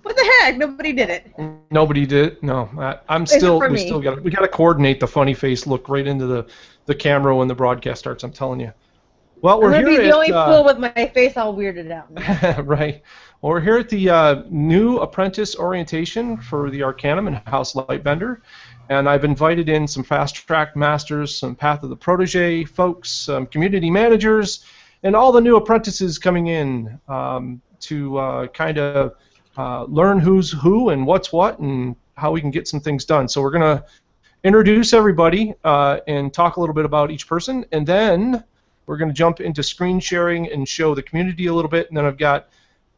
What the heck? Nobody did it. Nobody did. No, I'm still. We got to coordinate the funny face look right into the camera when the broadcast starts. I'm telling you. Well, we're I'm here gonna be the only fool with my face all weirded out. Right. Well, we're here at the new apprentice orientation for the Arcanum and House Lightbender, and I've invited in some fast track masters, some Path of the Protege folks, some community managers, and all the new apprentices coming in to kind of learn who's who and what's what and how we can get some things done. So we're going to introduce everybody and talk a little bit about each person, and then we're going to jump into screen sharing and show the community a little bit, and then I've got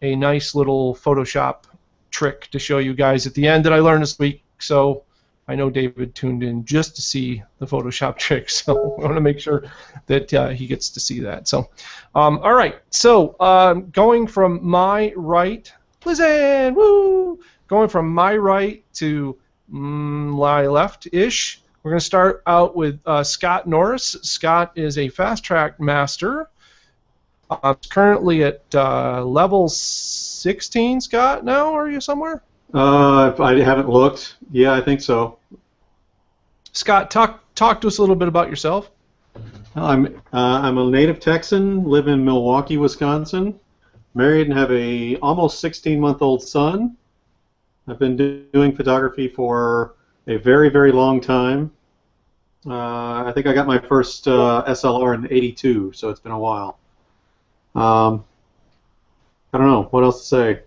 a nice little Photoshop trick to show you guys at the end that I learned this week. So I know David tuned in just to see the Photoshop trick, so I want to make sure that he gets to see that. So, all right. So going from my right, listen, woo! Going from my right to my left-ish. We're going to start out with Scott Norris. Scott is a fast track master. Currently at level 16, Scott, now? Are you somewhere? I haven't looked. Yeah, I think so. Scott, talk to us a little bit about yourself. I'm a native Texan, live in Milwaukee, Wisconsin, married and have a almost 16-month-old son. I've been doing photography for a very, very long time. I think I got my first SLR in '82, so it's been a while. I don't know what else to say.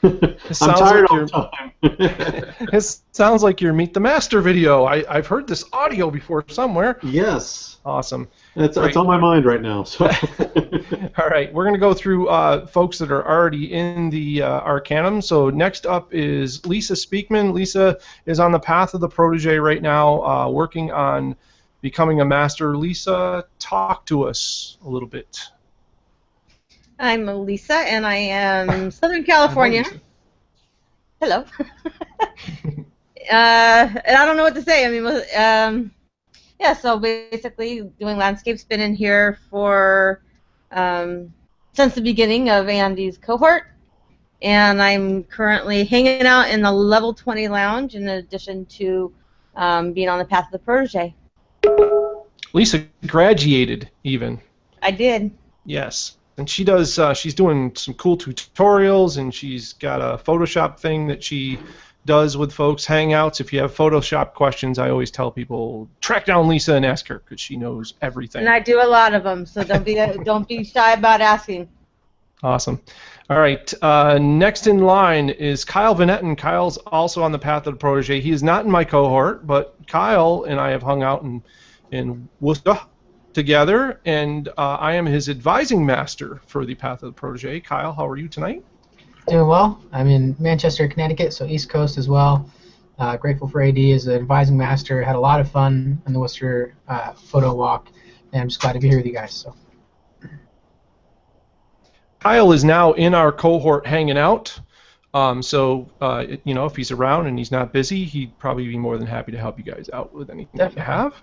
I'm tired all the time. It sounds like your Meet the Master video. I've heard this audio before somewhere. Yes. Awesome. It's on my mind right now. So. All right, we're going to go through folks that are already in the Arcanum. So next up is Lisa Speakman. Lisa is on the Path of the Protege right now, working on becoming a master. Lisa, talk to us a little bit. I'm Lisa, and I am Southern California. Hello. And I don't know what to say. I mean, yeah, so basically doing landscapes, been in here for since the beginning of Andy's cohort, and I'm currently hanging out in the level 20 lounge in addition to being on the Path of the Protege. Lisa graduated even. I did. Yes. And she does. She's doing some cool tutorials, and she's got a Photoshop thing that she does with folks. Hangouts. If you have Photoshop questions, I always tell people track down Lisa and ask her because she knows everything. And I do a lot of them, so don't be shy about asking. Awesome. All right. Next in line is Kyle Vanetton. Kyle's also on the Path of the Protege. He is not in my cohort, but Kyle and I have hung out in Worcester together, and I am his advising master for the Path of the Protege. Kyle, how are you tonight? Doing well. I'm in Manchester, Connecticut, so East Coast as well. Grateful for AD as an advising master. Had a lot of fun on the Worcester photo walk, and I'm just glad to be here with you guys. So. Kyle is now in our cohort hanging out. You know, if he's around and he's not busy, he'd probably be more than happy to help you guys out with anything that you have.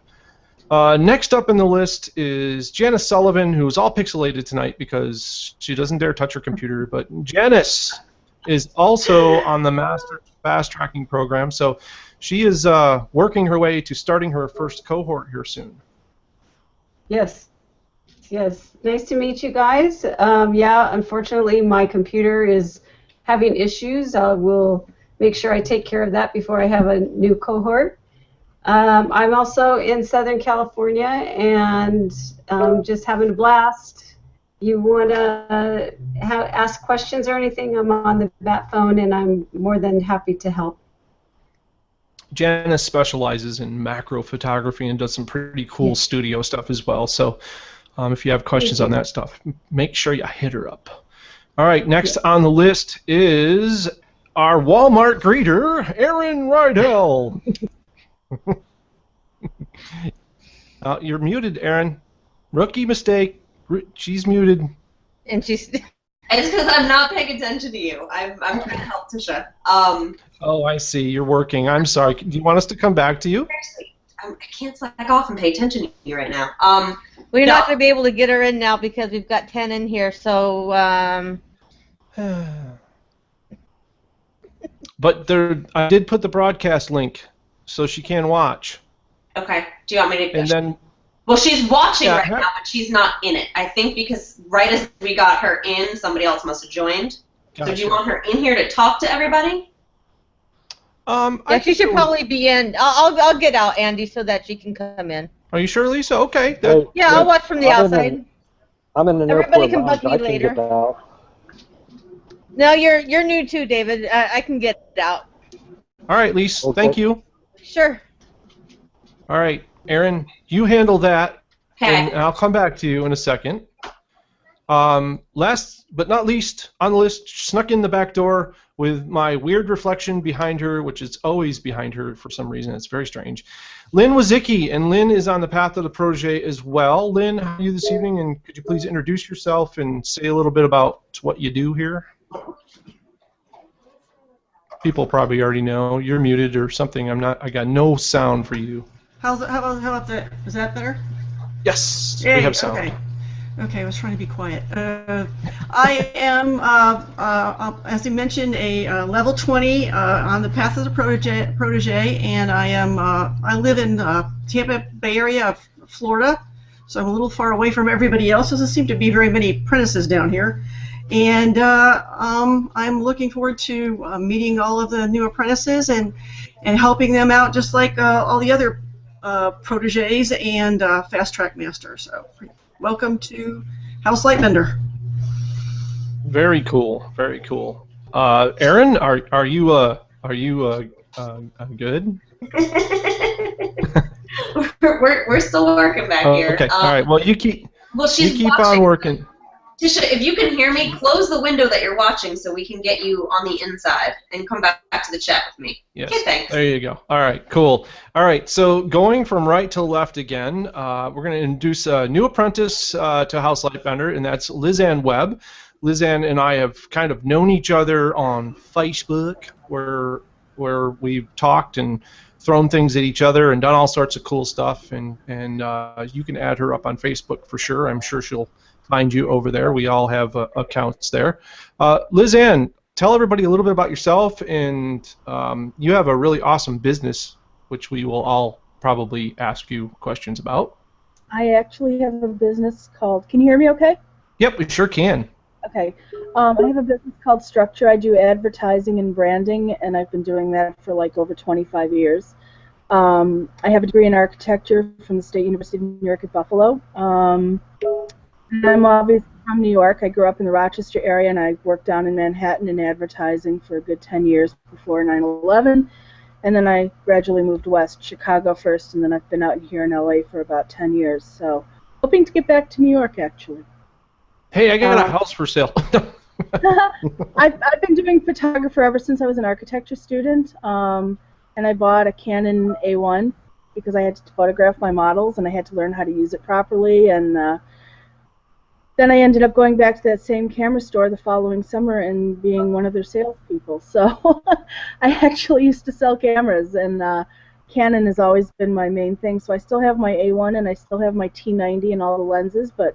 Next up in the list is Janice Sullivan, who's all pixelated tonight because she doesn't dare touch her computer. But Janice is also on the Master Fast Tracking program, so she is working her way to starting her first cohort here soon. Yes. Yes. Nice to meet you guys. Yeah, unfortunately, my computer is having issues. I will make sure I take care of that before I have a new cohort. I'm also in Southern California and just having a blast. You want to ask questions or anything, I'm on the bat phone and I'm more than happy to help. Janice specializes in macro photography and does some pretty cool studio stuff as well. So if you have questions on that stuff, make sure you hit her up. All right, next on the list is our Walmart greeter, Erin Rydell. You're muted, Erin. Rookie mistake. She's muted. And she's. It's because I'm not paying attention to you. I'm trying to help Tisha. Oh, I see. You're working. I'm sorry. Do you want us to come back to you? Seriously, I can't slack off and pay attention to you right now. We're not going to be able to get her in now because we've got 10 in here. So. But I did put the broadcast link so she can watch. Okay. Do you want me to? And then. Well, she's watching Yeah, right now, but she's not in it. I think because right as we got her in, somebody else must have joined. Gotcha. So do you want her in here to talk to everybody? Yeah, she should probably be in. I'll get out Andy so that she can come in. Are you sure, Lisa? Okay. Yeah, I'll watch from the outside. I'm in an Everybody airport can lounge. bug me I can later. get out. No, you're new too, David. I can get it out. All right, Lisa. Okay. Thank you. Sure. All right, Aaron, you handle that, Okay. and I'll come back to you in a second. Last but not least on the list, snuck in the back door with my weird reflection behind her, which is always behind her for some reason. It's very strange. Lynn Wazicki, and Lynn is on the path of the protege as well. Lynn, how are you this evening? And could you please introduce yourself and say a little bit about what you do here? People probably already know. You're muted or something. I got no sound for you. How about that? Is that better? Yes, Yay, we have sound. Okay. Okay, I was trying to be quiet. I am, as you mentioned, a level 20 on the path of the protege, and I live in Tampa Bay area of Florida, so I'm a little far away from everybody else. There doesn't seem to be very many apprentices down here, and I'm looking forward to meeting all of the new apprentices and helping them out, just like all the other proteges and fast track masters. So. Welcome to House Lightbender. Very cool. Very cool. Aaron, are you good? we're still working back here. Okay. All right. Well, you keep watching. on working. Tisha, if you can hear me, close the window that you're watching so we can get you on the inside and come back to the chat with me. Yes. Okay, thanks. There you go. All right, cool. All right, so going from right to left again, we're going to introduce a new apprentice to House Lightbender, and that's Lizanne Webb. Lizanne and I have kind of known each other on Facebook, where we've talked and thrown things at each other and done all sorts of cool stuff, and you can add her up on Facebook for sure. I'm sure she'll find you over there. We all have accounts there. Lizanne, tell everybody a little bit about yourself, and you have a really awesome business, which we will all probably ask you questions about. I actually have a business called, can you hear me okay? Yep, we sure can. Okay. I have a business called Structure. I do advertising and branding, and I've been doing that for like over 25 years. I have a degree in architecture from the State University of New York at Buffalo. I'm obviously from New York. I grew up in the Rochester area, and I worked down in Manhattan in advertising for a good 10 years before 9/11. And then I gradually moved west, Chicago first, and then I've been out here in LA for about 10 years. So hoping to get back to New York, actually. Hey, I got a house for sale. I've been doing photography ever since I was an architecture student, and I bought a Canon A1 because I had to photograph my models, and I had to learn how to use it properly, and then I ended up going back to that same camera store the following summer and being one of their salespeople. So I actually used to sell cameras, and Canon has always been my main thing. So I still have my A1 and I still have my T90 and all the lenses, but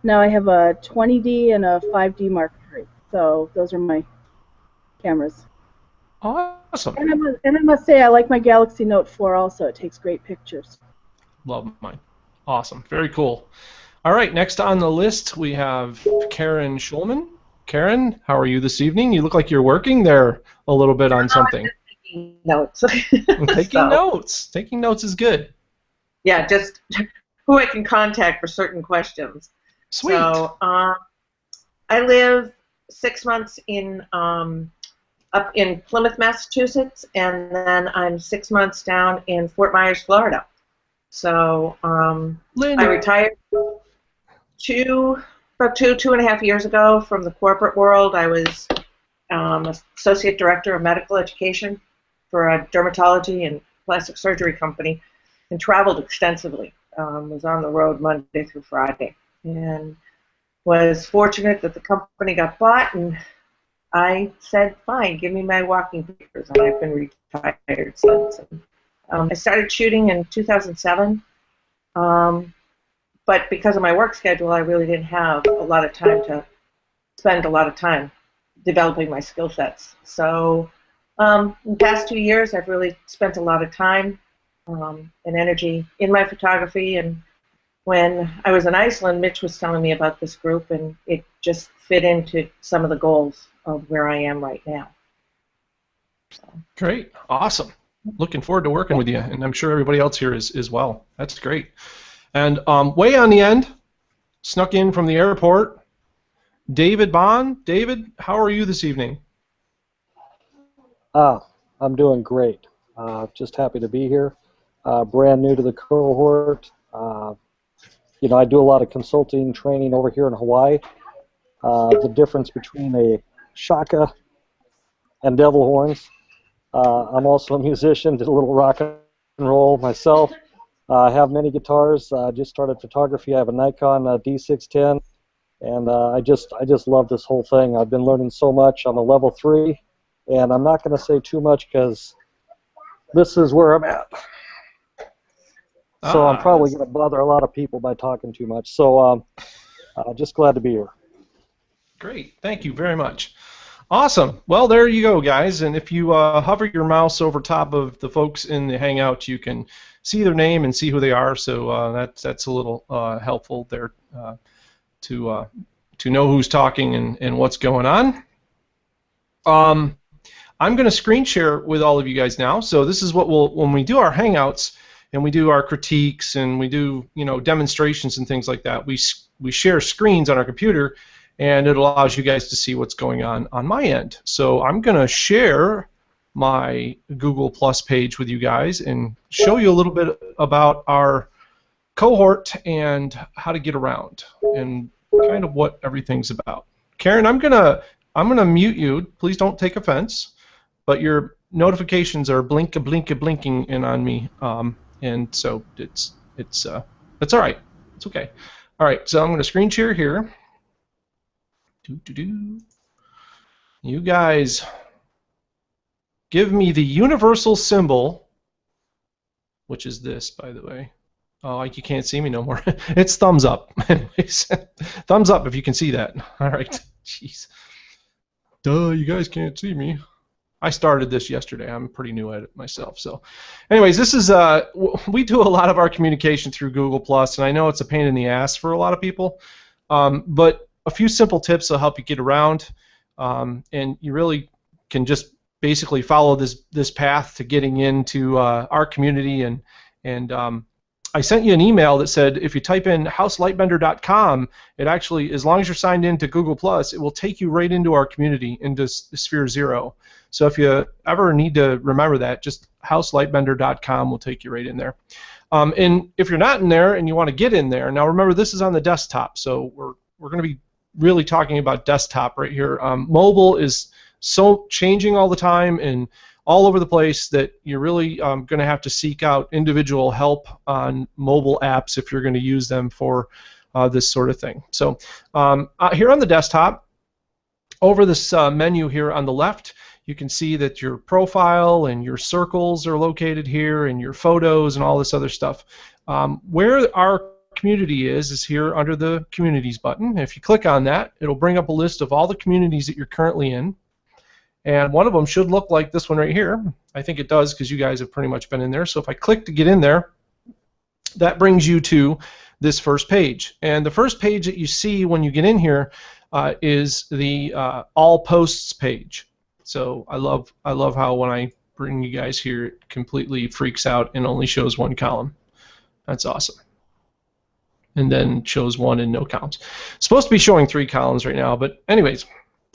now I have a 20D and a 5D Mark III. So those are my cameras. Awesome. And I must say I like my Galaxy Note 4 also. It takes great pictures. Love mine. Awesome. Very cool. All right, next on the list we have Karen Schulman. Karen, how are you this evening? You look like you're working there a little bit on something. I'm just taking notes. Taking notes. Taking notes is good. Yeah, just who I can contact for certain questions. Sweet. So I live 6 months in up in Plymouth, Massachusetts, and then I'm 6 months down in Fort Myers, Florida. So I retired about two and a half years ago from the corporate world. I was associate director of medical education for a dermatology and plastic surgery company, and traveled extensively. Was on the road Monday through Friday, and was fortunate that the company got bought, and I said, fine, give me my walking papers, and I've been retired since. I started shooting in 2007. But because of my work schedule, I really didn't have a lot of time to spend a lot of time developing my skill sets. So In the past 2 years, I've really spent a lot of time and energy in my photography. And when I was in Iceland, Mitch was telling me about this group, and it just fit into some of the goals of where I am right now. So. Great. Awesome. Looking forward to working with you, and I'm sure everybody else here is as well. That's great. And way on the end, snuck in from the airport, David Bond. David, how are you this evening? I'm doing great. Just happy to be here. Brand new to the cohort. You know, I do a lot of consulting training over here in Hawaii. The difference between a shaka and devil horns. I'm also a musician, did a little rock and roll myself. I have many guitars. Just started photography. I have a Nikon D610, and I just love this whole thing. I've been learning so much. I'm a level 3, and I'm not going to say too much because this is where I'm at. So I'm probably going to bother a lot of people by talking too much. So just glad to be here. Great. Thank you very much. Awesome. Well, there you go, guys. And if you hover your mouse over top of the folks in the Hangout, you can see their name and see who they are. So that's a little helpful there to know who's talking and what's going on. I'm going to screen share with all of you guys now. So this is what when we do our Hangouts and we do our critiques and we do demonstrations and things like that, we share screens on our computer, and it allows you guys to see what's going on my end. So I'm going to share my Google Plus page with you guys and show you a little bit about our cohort and how to get around and kind of what everything's about. Karen, I'm gonna mute you. Please don't take offense, but your notifications are blinking in on me, and so it's all right. It's okay. All right, so I'm going to screen share here. You guys give me the universal symbol, which is this, by the way. Oh, you can't see me no more. It's thumbs up. Anyways, thumbs up if you can see that. All right. Jeez. Duh, you guys can't see me. I started this yesterday. I'm pretty new at it myself. So, anyways, this is we do a lot of our communication through Google Plus, and I know it's a pain in the ass for a lot of people, but a few simple tips will help you get around, and you really can just basically follow this path to getting into our community. And I sent you an email that said if you type in houselightbender.com, it actually, as long as you're signed into Google Plus, it will take you right into our community, into Sphere Zero. So if you ever need to remember that, just houselightbender.com will take you right in there. And if you're not in there and you want to get in there, now remember this is on the desktop, so we're going to be really talking about desktop right here. Mobile is so changing all the time and all over the place that you're really going to have to seek out individual help on mobile apps if you're going to use them for this sort of thing. So here on the desktop, over this menu here on the left, you can see that your profile and your circles are located here, and your photos and all this other stuff. Where our community is here under the Communities button. If you click on that, it'll bring up a list of all the communities that you're currently in. And one of them should look like this one right here. I think it does because you guys have pretty much been in there. So if I click to get in there, that brings you to this first page. And the first page that you see when you get in here is the All Posts page. So I love how when I bring you guys here, it completely freaks out and only shows one column. That's awesome. And then shows one and no columns. It's supposed to be showing 3 columns right now, but anyways.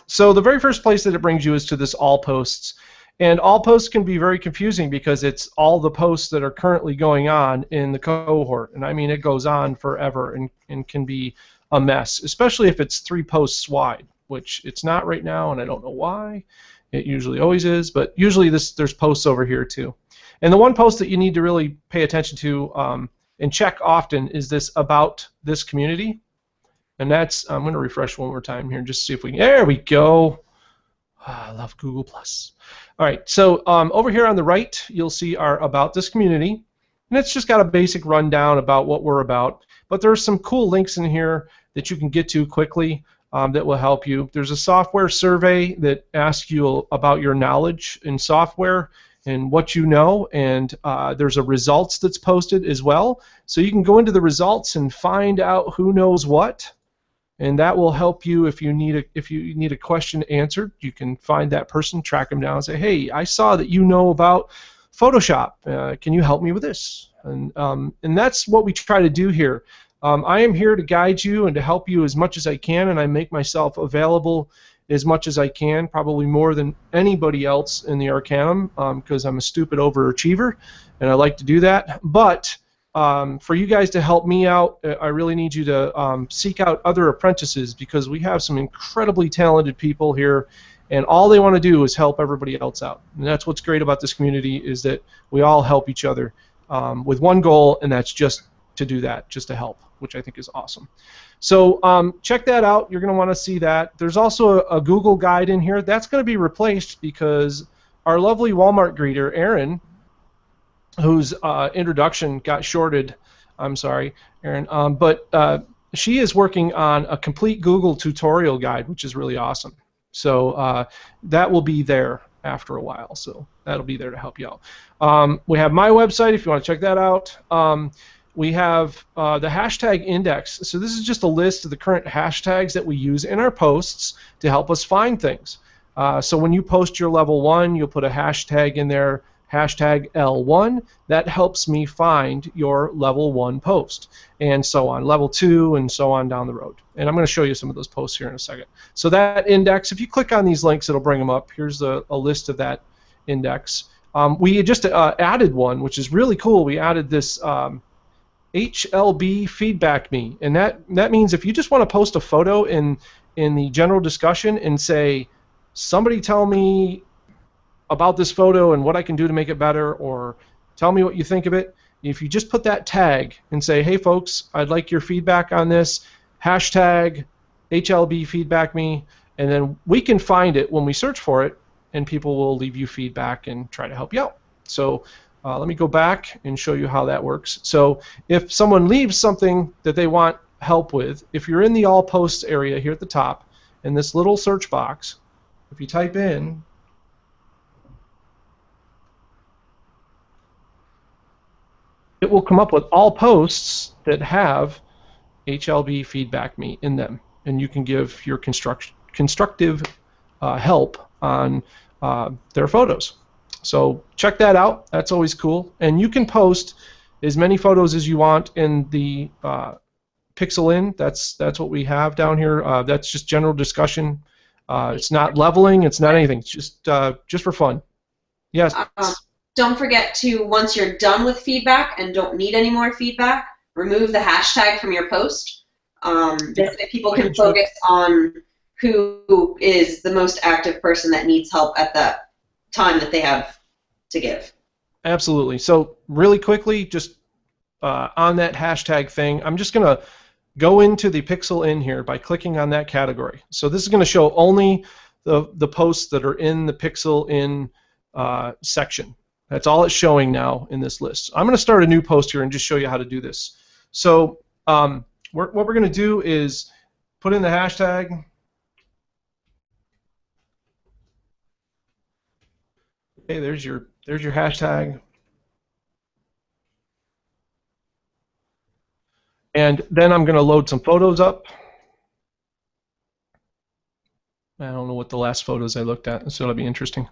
So the very first place that it brings you is to this All Posts. And All Posts can be very confusing because it's all the posts that are currently going on in the cohort. And I mean, it goes on forever and can be a mess, especially if it's 3 posts wide, which it's not right now, and I don't know why. It usually always is, but usually there's posts over here too. And the one post that you need to really pay attention to and check often is this About This Community. And that's, I'm going to refresh one more time here just to see if we can, there we go. I love Google+. All right, so over here on the right, you'll see our About This Community. And it's just got a basic rundown about what we're about. But there's some cool links in here that you can get to quickly. that will help you. There's a software survey that asks you about your knowledge in software and what you know, and there's a results that's posted as well. So you can go into the results and find out who knows what, and that will help you if you need a question answered. You can find that person, track them down, and say, hey, I saw that you know about Photoshop. Can you help me with this? And that's what we try to do here. I am here to guide you and to help you as much as I can, and I make myself available as much as I can, probably more than anybody else in the Arcanum, because I'm a stupid overachiever, and I like to do that. But for you guys to help me out, I really need you to seek out other apprentices, because we have some incredibly talented people here, and all they want to do is help everybody else out. And that's what's great about this community, is that we all help each other with one goal, and that's just to do that, just to help, which I think is awesome. So check that out. You're going to want to see that. There's also a Google guide in here. That's going to be replaced because our lovely Walmart greeter, Erin, whose introduction got shorted, I'm sorry, Erin, but she is working on a complete Google tutorial guide, which is really awesome. So that will be there after a while, so that'll be there to help you out. We have my website if you want to check that out. We have the hashtag index. So this is just a list of the current hashtags that we use in our posts to help us find things. So when you post your level 1, you'll put a hashtag in there, hashtag L1. That helps me find your level 1 post, and so on, level 2, and so on down the road. And I'm going to show you some of those posts here in a second. So that index, if you click on these links, it'll bring them up. Here's a list of that index. We just added one, which is really cool. We added this HLB feedback me, and that means if you just want to post a photo in the general discussion and say, somebody tell me about this photo and what I can do to make it better, or tell me what you think of it, if you just put that tag and say, hey folks, I'd like your feedback on this, hashtag HLB feedback me, and then we can find it when we search for it, and people will leave you feedback and try to help you out. So let me go back and show you how that works. So if someone leaves something that they want help with, if you're in the all posts area here at the top, in this little search box, if you type in it will come up with all posts that have HLB feedback me in them, and you can give your constructive help on their photos. So check that out. That's always cool. And you can post as many photos as you want in the pixel in. That's what we have down here. That's just general discussion. It's not leveling. It's not anything. It's just for fun. Yes. Don't forget to, once you're done with feedback and don't need any more feedback, remove the hashtag from your post. This way people can focus on who is the most active person that needs help at the time that they have to give. Absolutely. So really quickly, just on that hashtag thing, I'm just going to go into the pixel in here by clicking on that category. So this is going to show only the posts that are in the pixel in section. That's all it's showing now in this list. I'm going to start a new post here and just show you how to do this. So what we're going to do is put in the hashtag. Okay, there's your hashtag. And then I'm going to load some photos up. I don't know what the last photos I looked at, so it'll be interesting.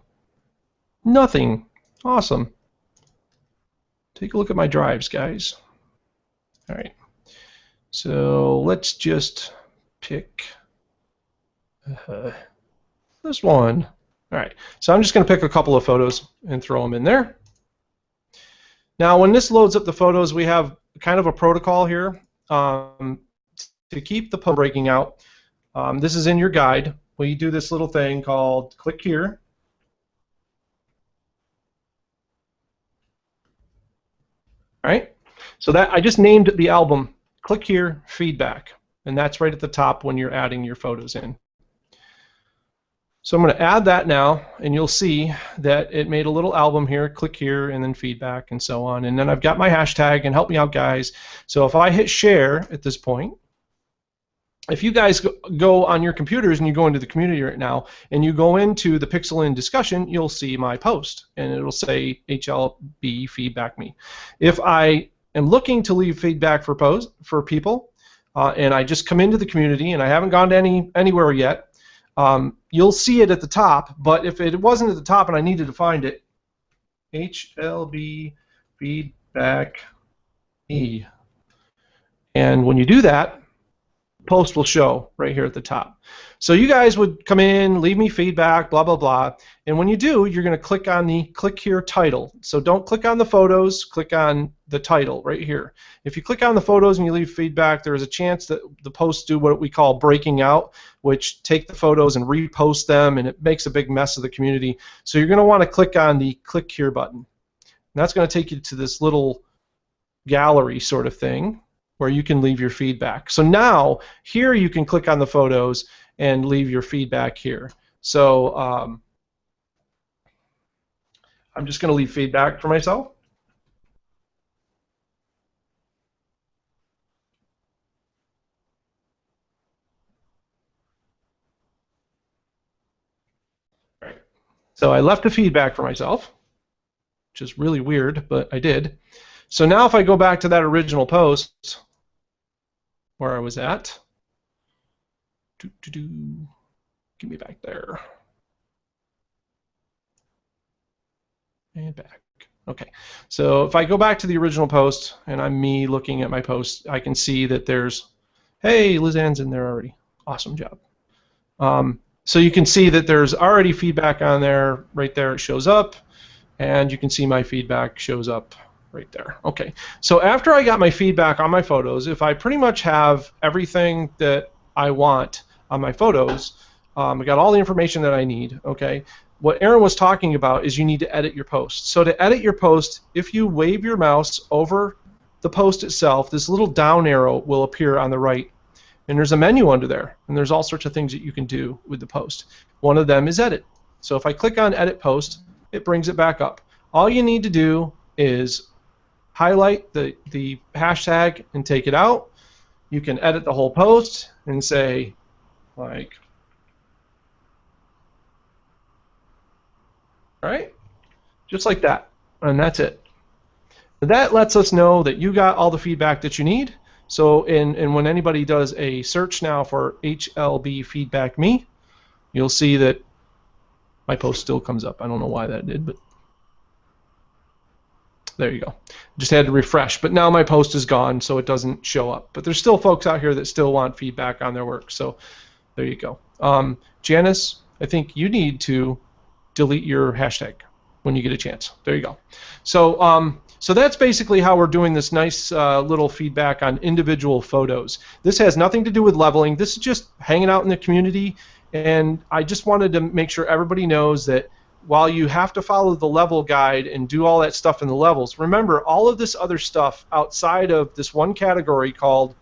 Nothing. Awesome. Take a look at my drives, guys. All right. So let's just pick this one. All right. So I'm just going to pick a couple of photos and throw them in there. Now, when this loads up the photos, we have kind of a protocol here to keep the post breaking out. This is in your guide. We do this little thing called click here. All right, so that I just named the album Click Here Feedback, and that's right at the top when you're adding your photos in. So I'm going to add that now, and you'll see that it made a little album here, click here, and then feedback, and so on. And then I've got my hashtag, and help me out, guys. So if I hit share at this point, if you guys go on your computers and you go into the community right now and you go into the Pixel in discussion, you'll see my post and it'll say HLB feedback me. If I am looking to leave feedback for people and I just come into the community and I haven't gone to anywhere yet, you'll see it at the top. But if it wasn't at the top and I needed to find it, HLB feedback me. And when you do that, post will show right here at the top. So you guys would come in, leave me feedback, blah, blah, blah. And when you do, you're going to click on the click here title. So don't click on the photos, click on the title right here. If you click on the photos and you leave feedback, there is a chance that the posts do what we call breaking out, which take the photos and repost them, and it makes a big mess of the community. So you're going to want to click on the click here button. And that's going to take you to this little gallery sort of thing where you can leave your feedback. So now, here you can click on the photos and leave your feedback here. So I'm just going to leave feedback for myself. All right. So I left a feedback for myself, which is really weird, but I did. So now if I go back to that original post, where I was at. Give me back there. And back. Okay. So if I go back to the original post, and I'm me looking at my post, I can see that there's, hey, Liz Ann's in there already. Awesome job. So you can see that there's already feedback on there. Right there it shows up. And you can see my feedback shows up right there. Okay, so after I got my feedback on my photos, if I pretty much have everything that I want on my photos, I got all the information that I need, okay, what Aaron was talking about is you need to edit your post. So to edit your post, if you wave your mouse over the post itself, this little down arrow will appear on the right, and there's a menu under there, and there's all sorts of things that you can do with the post. One of them is edit. So if I click on edit post, it brings it back up. All you need to do is highlight the hashtag and take it out. You can edit the whole post and say, like, all right, just like that, and that's it. That lets us know that you got all the feedback that you need. So and when anybody does a search now for HLB feedback me, you'll see that my post still comes up. I don't know why that did, but there you go. Just had to refresh, but now my post is gone, so it doesn't show up. But there's still folks out here that still want feedback on their work, so there you go. Janice, I think you need to delete your hashtag when you get a chance. There you go. So so that's basically how we're doing this nice little feedback on individual photos. This has nothing to do with leveling. This is just hanging out in the community, and I just wanted to make sure everybody knows that while you have to follow the level guide and do all that stuff in the levels, remember all of this other stuff outside of this one category called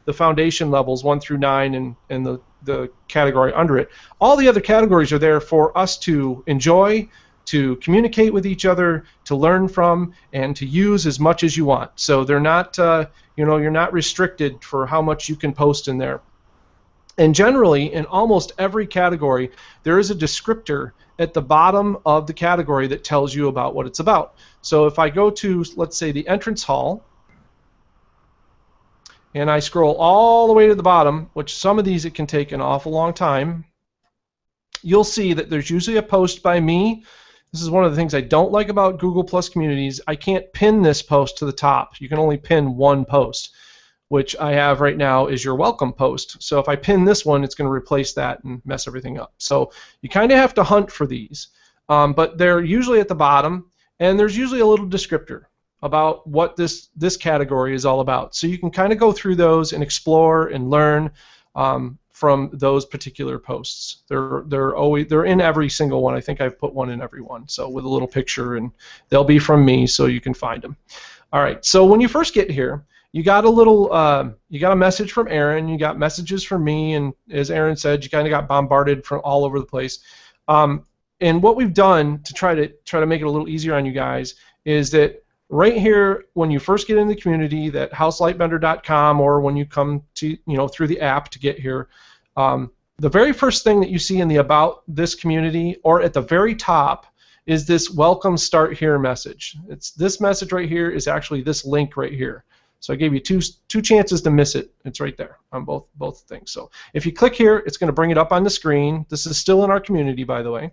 the foundation levels 1 through 9 and the category under it, all the other categories are there for us to enjoy, to communicate with each other, to learn from, and to use as much as you want. So they're not, you know, you're not restricted for how much you can post in there. And generally, in almost every category, there is a descriptor at the bottom of the category that tells you about what it's about. So if I go to, let's say, the entrance hall, and I scroll all the way to the bottom, which some of these it can take an awful long time, you'll see that there's usually a post by me. This is one of the things I don't like about Google Plus communities. I can't pin this post to the top. You can only pin one post, which I have right now is your welcome post. So if I pin this one, it's going to replace that and mess everything up. So you kind of have to hunt for these. But they're usually at the bottom, and there's usually a little descriptor about what this category is all about. So you can kind of go through those and explore and learn from those particular posts. They're in every single one. I think I've put one in every one. So with a little picture, and they'll be from me, so you can find them. All right. So when you first get here, you got a little, you got a message from Aaron. You got messages from me, and as Aaron said, you kind of got bombarded from all over the place. And what we've done to try to make it a little easier on you guys is that right here, when you first get in the community, that houselightbender.com, or when you come to, through the app to get here, the very first thing that you see in the About This community, or at the very top, is this Welcome Start Here message. It's this message right here is actually this link right here. So I gave you two chances to miss it. It's right there on both things. So if you click here, it's going to bring it up on the screen. This is still in our community, by the way.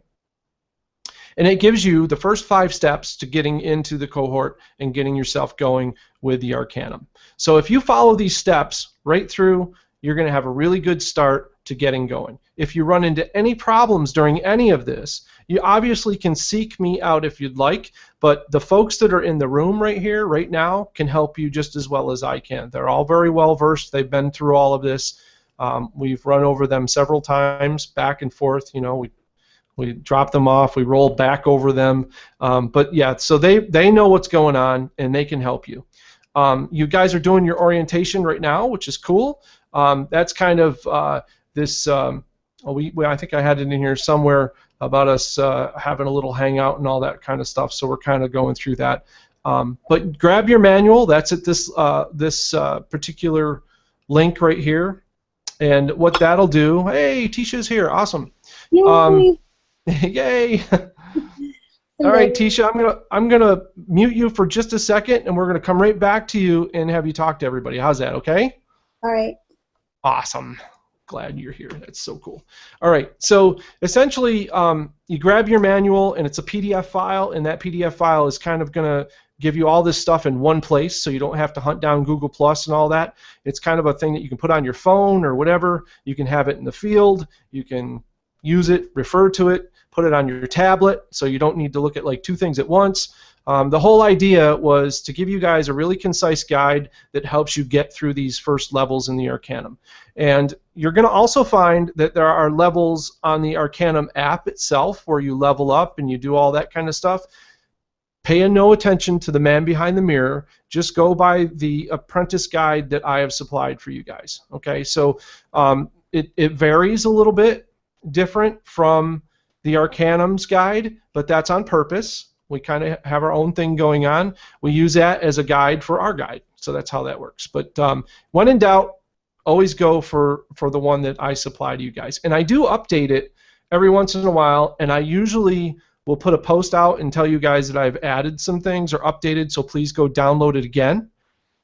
And it gives you the first 5 steps to getting into the cohort and getting yourself going with the Arcanum. So if you follow these steps right through, you're going to have a really good start to getting going. If you run into any problems during any of this, you obviously can seek me out if you'd like, but the folks that are in the room right here, right now, can help you just as well as I can. They're all very well versed. They've been through all of this. We've run over them several times, back and forth. We drop them off, we roll back over them. But yeah, so they know what's going on, and they can help you. You guys are doing your orientation right now, which is cool. That's kind of this, I think I had it in here somewhere about us having a little hangout and all that kind of stuff, so we're kind of going through that. But grab your manual, that's at this particular link right here, and what that'll do, hey, Tisha's here, awesome. Yay! Yay! All right, Tisha, I'm gonna mute you for just a second, and we're gonna come right back to you and have you talk to everybody. How's that? Okay? All right. Awesome. Glad you're here. That's so cool. All right. So essentially, you grab your manual, and it's a PDF file, and that PDF file is kind of gonna give you all this stuff in one place, so you don't have to hunt down Google Plus and all that. It's kind of a thing that you can put on your phone or whatever. You can have it in the field. You can use it, refer to it, put it on your tablet, so you don't need to look at like 2 things at once. The whole idea was to give you guys a really concise guide that helps you get through these first levels in the Arcanum. And you're going to also find that there are levels on the Arcanum app itself where you level up and you do all that kind of stuff. Pay no attention to the man behind the mirror. Just go by the apprentice guide that I have supplied for you guys. Okay, so it varies a little bit, different from the Arcanum's guide, but that's on purpose. We kind of have our own thing going on. We use that as a guide for our guide, so that's how that works. But when in doubt, always go for the one that I supply to you guys. And I do update it every once in a while, and I usually will put a post out and tell you guys that I've added some things or updated, so please go download it again.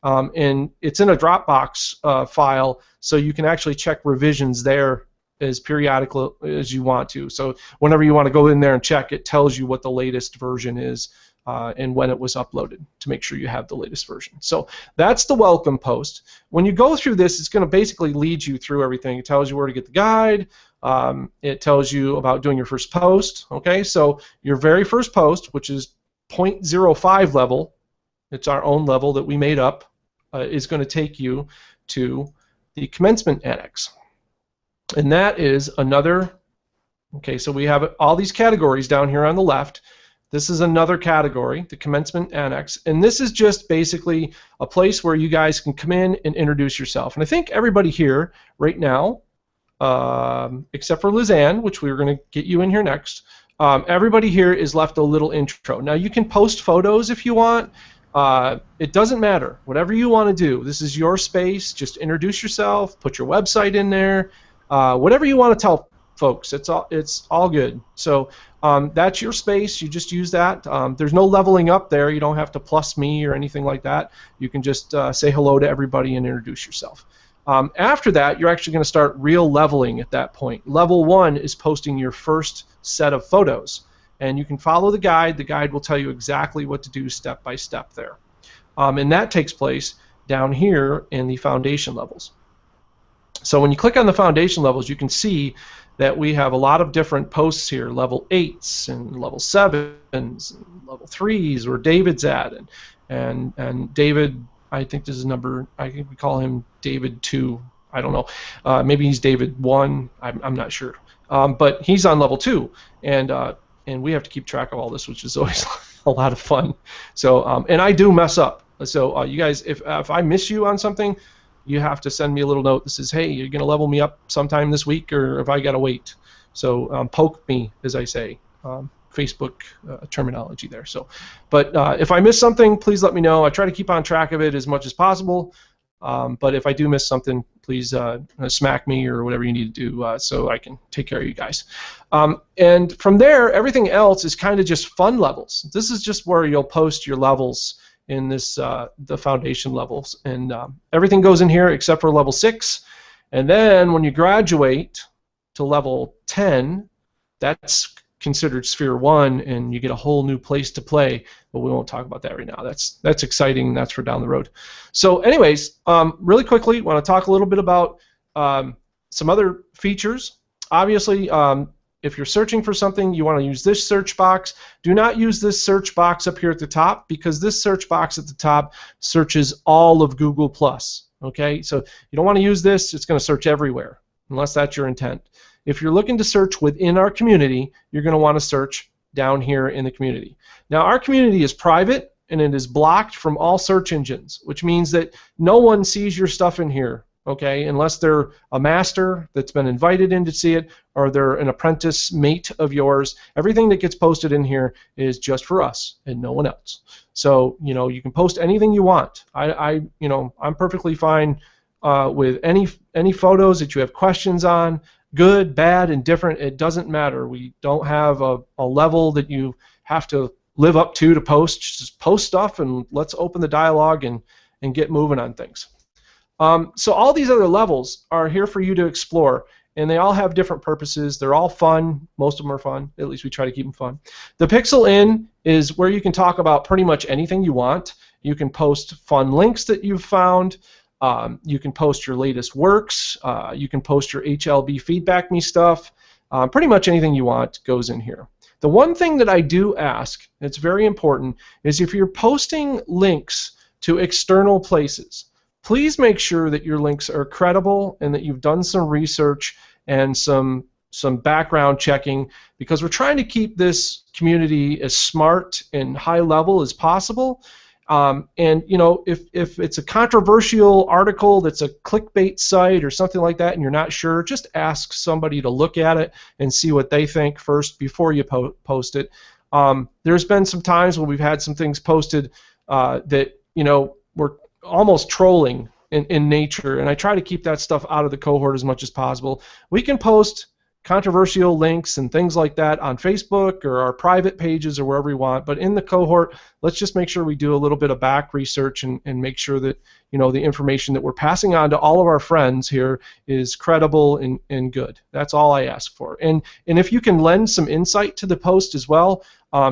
And it's in a Dropbox file, so you can actually check revisions there as periodical as you want to. So whenever you want to go in there and check, it tells you what the latest version is and when it was uploaded to make sure you have the latest version. So that's the welcome post. When you go through this, it's going to basically lead you through everything. It tells you where to get the guide. It tells you about doing your first post. Okay, so your very first post, which is 0.05 level, it's our own level that we made up, is going to take you to the commencement annex. And that is another, okay, so we have all these categories down here on the left. This is another category, the commencement annex, and this is just basically a place where you guys can come in and introduce yourself. And I think everybody here right now, except for Lizanne, which we're going to get you in here next, everybody here is left a little intro. Now you can post photos if you want. It doesn't matter. Whatever you want to do, this is your space. Just introduce yourself, put your website in there. Whatever you want to tell folks, it's all good. So that's your space. You just use that. There's no leveling up there. You don't have to plus me or anything like that. You can just say hello to everybody and introduce yourself. After that, you're actually going to start real leveling at that point. Level 1 is posting your first set of photos, and you can follow the guide. The guide will tell you exactly what to do step by step there. And that takes place down here in the foundation levels. So when you click on the foundation levels, you can see that we have a lot of different posts here, level 8s and level 7s and level 3s where David's at, and David, I think this is number, I think we call him David 2, I don't know, maybe he's David 1, I'm not sure, but he's on level 2, and we have to keep track of all this, which is always a lot of fun. So and I do mess up, so you guys, if I miss you on something, you have to send me a little note that says, hey, you're going to level me up sometime this week, or if I got to wait. So poke me, as I say. Facebook terminology there. So, but if I miss something, please let me know. I try to keep on track of it as much as possible. But if I do miss something, please smack me or whatever you need to do so I can take care of you guys. And from there, everything else is kind of just fun levels. This is just where you'll post your levels in this the foundation levels, and everything goes in here except for level 6. And then when you graduate to level 10, that's considered Sphere 1, and you get a whole new place to play, but we won't talk about that right now. That's exciting, and that's for down the road. So anyways, really quickly, want to talk a little bit about some other features. Obviously, if you're searching for something, you want to use this search box. Do not use this search box up here at the top, because this search box at the top searches all of Google+. Okay, so you don't want to use this. It's going to search everywhere, unless that's your intent. If you're looking to search within our community, you're going to want to search down here in the community. Now, our community is private, and it is blocked from all search engines, which means that no one sees your stuff in here, okay, unless they're a master that's been invited in to see it, or they're an apprentice mate of yours. Everything that gets posted in here is just for us and no one else. So, you know, you can post anything you want. I'm perfectly fine with any photos that you have questions on. Good, bad, indifferent, it doesn't matter. We don't have a level that you have to live up to post. Just post stuff, and let's open the dialogue and get moving on things. So all these other levels are here for you to explore, and they all have different purposes. They're all fun. Most of them are fun. At least we try to keep them fun. The Pixel Inn is where you can talk about pretty much anything you want. You can post fun links that you've found. You can post your latest works. You can post your HLB feedback me stuff. Pretty much anything you want goes in here. The one thing that I do ask, it's very important, is if you're posting links to external places, please make sure that your links are credible and that you've done some research and some background checking, because we're trying to keep this community as smart and high level as possible. And you know, if it's a controversial article that's a clickbait site or something like that and you're not sure, just ask somebody to look at it and see what they think first before you post it. There's been some times when we've had some things posted that, you know, were almost trolling in nature, and I try to keep that stuff out of the cohort as much as possible. We can post controversial links and things like that on Facebook or our private pages or wherever we want, but in the cohort, let's just make sure we do a little bit of back research and make sure that, you know, the information that we're passing on to all of our friends here is credible and good. That's all I ask for. And if you can lend some insight to the post as well,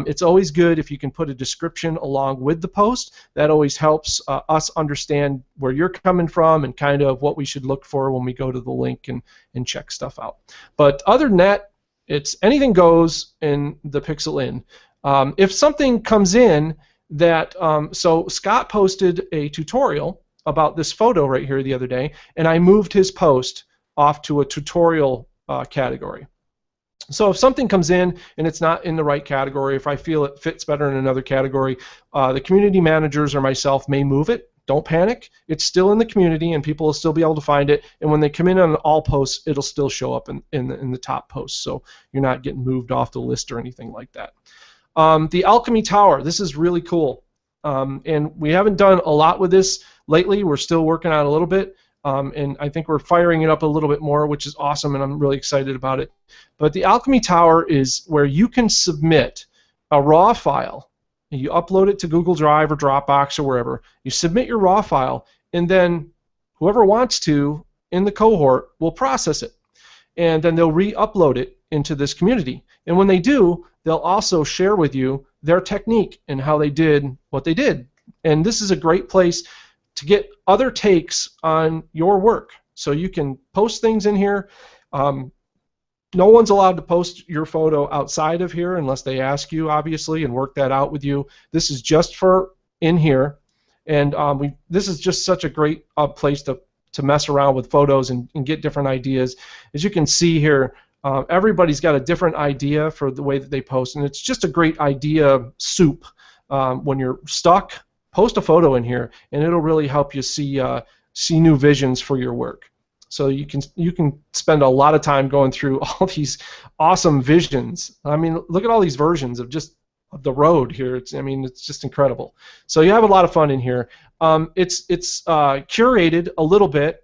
it's always good if you can put a description along with the post. That always helps us understand where you're coming from and kind of what we should look for when we go to the link and check stuff out. But other than that, it's anything goes in the Pixel Inn. If something comes in that, so Scott posted a tutorial about this photo right here the other day, and I moved his post off to a tutorial category. So if something comes in and it's not in the right category, if I feel it fits better in another category, the community managers or myself may move it. Don't panic. It's still in the community and people will still be able to find it. And when they come in on all posts, it'll still show up in the top posts. So you're not getting moved off the list or anything like that. The Alchemy Tower. This is really cool. And we haven't done a lot with this lately. We're still working on it a little bit. And I think we're firing it up a little bit more, which is awesome, and I'm really excited about it. But the Alchemy Tower is where you can submit a raw file. You upload it to Google Drive or Dropbox or wherever. You submit your raw file, and then whoever wants to in the cohort will process it. And then they'll re-upload it into this community. And when they do, they'll also share with you their technique and how they did what they did. And this is a great place to get other takes on your work. So you can post things in here. No one's allowed to post your photo outside of here unless they ask you, obviously, and work that out with you. This is just for in here. And this is just such a great place to mess around with photos and get different ideas. As you can see here, everybody's got a different idea for the way that they post, and it's just a great idea soup. When you're stuck, post a photo in here, and it'll really help you see new visions for your work. So you can spend a lot of time going through all these awesome visions. I mean, look at all these versions of just the road here. I mean, it's just incredible. So you have a lot of fun in here. It's curated a little bit.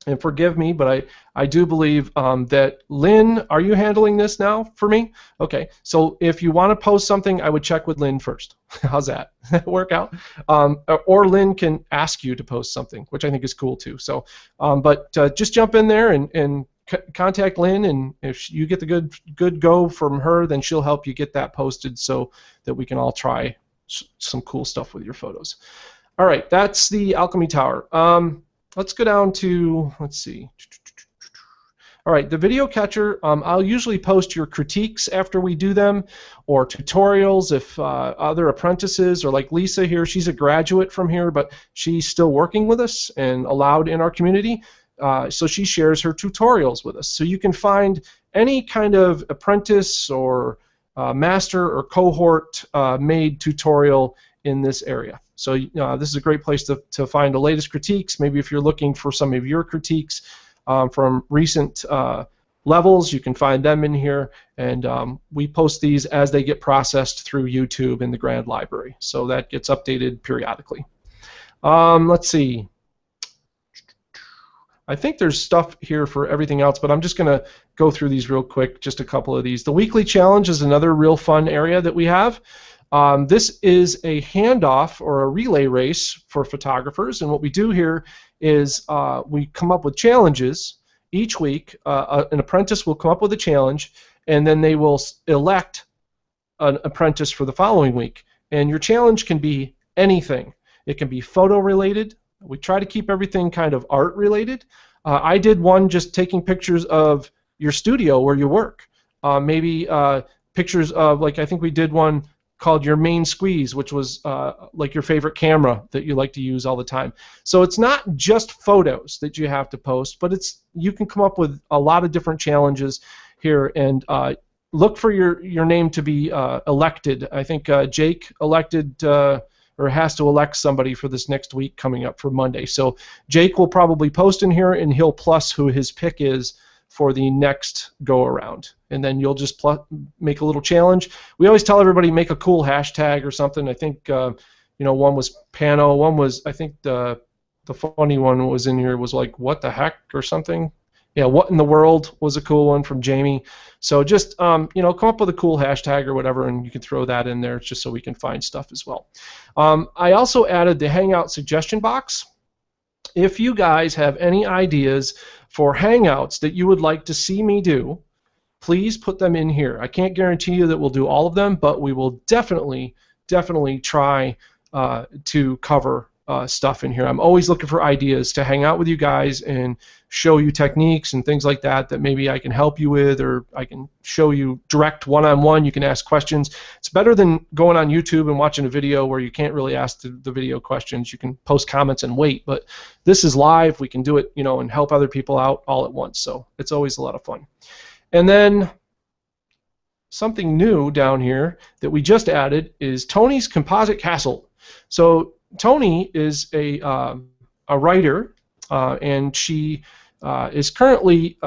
And forgive me, but I do believe that Lynn, are you handling this now for me? Okay, so if you want to post something, I would check with Lynn first. How's that? Work out? Or Lynn can ask you to post something, which I think is cool too. So, but just jump in there and contact Lynn, and if you get the good go from her, then she'll help you get that posted so that we can all try some cool stuff with your photos. All right, that's the Alchemy Tower. Let's go down to, let's see. All right, the video catcher, I'll usually post your critiques after we do them, or tutorials if other apprentices, or like Lisa here, she's a graduate from here, but she's still working with us and allowed in our community. So she shares her tutorials with us. So you can find any kind of apprentice or master or cohort made tutorial in this area. So this is a great place to find the latest critiques. Maybe if you're looking for some of your critiques from recent levels, you can find them in here. And we post these as they get processed through YouTube in the Grand Library. So that gets updated periodically. Let's see. I think there's stuff here for everything else, but I'm just going to go through these real quick, just a couple of these. The weekly challenge is another real fun area that we have. This is a handoff or a relay race for photographers, and what we do here is we come up with challenges each week. An apprentice will come up with a challenge, and then they will elect an apprentice for the following week. And your challenge can be anything. It can be photo related. We try to keep everything kind of art related. I did one just taking pictures of your studio where you work. Maybe pictures of, like, I think we did one called your main squeeze, which was like your favorite camera that you like to use all the time. So it's not just photos that you have to post, but you can come up with a lot of different challenges here, and look for your name to be elected. I think Jake elected or has to elect somebody for this next week coming up for Monday. So Jake will probably post in here, and he'll plus who his pick is for the next go around, and then you'll just make a little challenge. We always tell everybody make a cool hashtag or something. I think one was Pano, one was, I think the funny one was in here was like what the heck or something. Yeah, what in the world was a cool one from Jamie. So just come up with a cool hashtag or whatever, and you can throw that in there just so we can find stuff as well. I also added the Hangout suggestion box. If you guys have any ideas for Hangouts that you would like to see me do, please put them in here. I can't guarantee you that we'll do all of them, but we will definitely try to cover stuff in here. I'm always looking for ideas to hang out with you guys and show you techniques and things like that maybe I can help you with, or I can show you direct one-on-one. You can ask questions. It's better than going on YouTube and watching a video where you can't really ask the video questions. You can post comments and wait, but this is live. We can do it, and help other people out all at once. So it's always a lot of fun. And then something new down here that we just added is Tony's Composite Castle. So Tony is a writer, and she is currently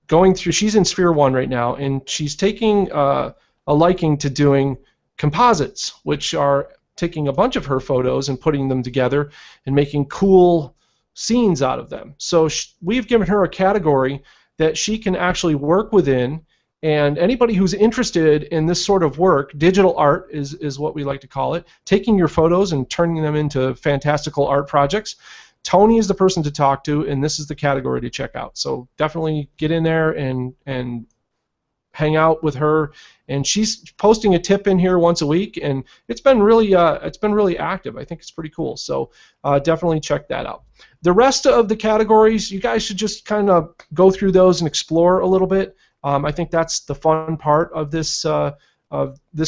going through, she's in Sphere 1 right now, and she's taking a liking to doing composites, which are taking a bunch of her photos and putting them together and making cool scenes out of them. So we've given her a category that she can actually work within, and anybody who's interested in this sort of work, digital art is what we like to call it, taking your photos and turning them into fantastical art projects, Tony is the person to talk to, and this is the category to check out. So definitely get in there and hang out with her. And she's posting a tip in here once a week, and it's been really active. I think it's pretty cool. So definitely check that out. The rest of the categories, you guys should just kind of go through those and explore a little bit. I think that's the fun part of this